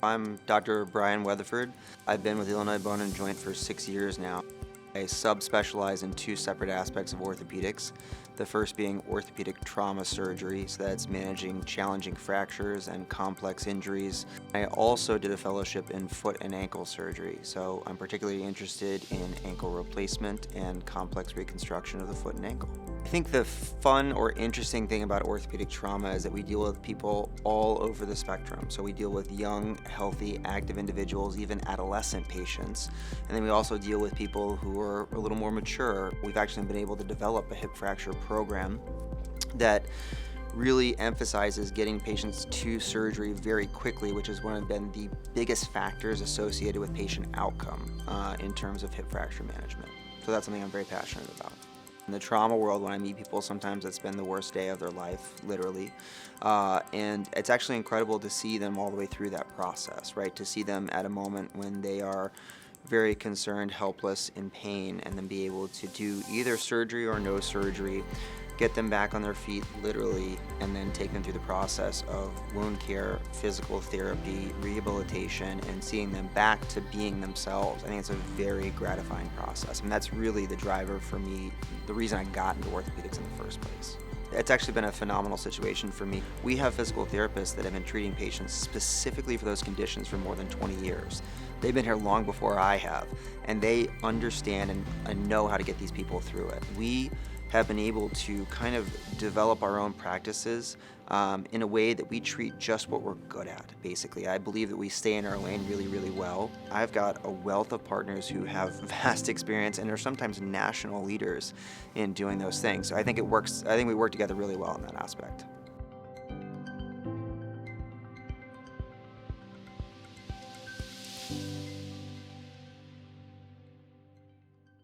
I'm Dr. Brian Weatherford. I've been with Illinois Bone and Joint for 6 years now. I subspecialize in two separate aspects of orthopedics. The first being orthopedic trauma surgery, so that's managing challenging fractures and complex injuries. I also did a fellowship in foot and ankle surgery, so I'm particularly interested in ankle replacement and complex reconstruction of the foot and ankle. I think the fun or interesting thing about orthopedic trauma is that we deal with people all over the spectrum. So we deal with young, healthy, active individuals, even adolescent patients. And then we also deal with people who are a little more mature. We've actually been able to develop a hip fracture program that really emphasizes getting patients to surgery very quickly, which has been the biggest factors associated with patient outcome in terms of hip fracture management. So that's something I'm very passionate about. In the trauma world, when I meet people, sometimes it's been the worst day of their life, literally. And it's actually incredible to see them all the way through that process, right? To see them at a moment when they are very concerned, helpless, in pain, and then be able to do either surgery or no surgery, get them back on their feet, literally, and then take them through the process of wound care, physical therapy, rehabilitation, and seeing them back to being themselves. I think it's a very gratifying process. And that's really the driver for me, the reason I got into orthopedics in the first place. It's actually been a phenomenal situation for me. We have physical therapists that have been treating patients specifically for those conditions for more than 20 years. They've been here long before I have, and they understand and know how to get these people through it. We have been able to kind of develop our own practices in a way that we treat just what we're good at, basically. I believe that we stay in our lane really, really well. I've got a wealth of partners who have vast experience and are sometimes national leaders in doing those things. So I think it works. I think we work together really well in that aspect.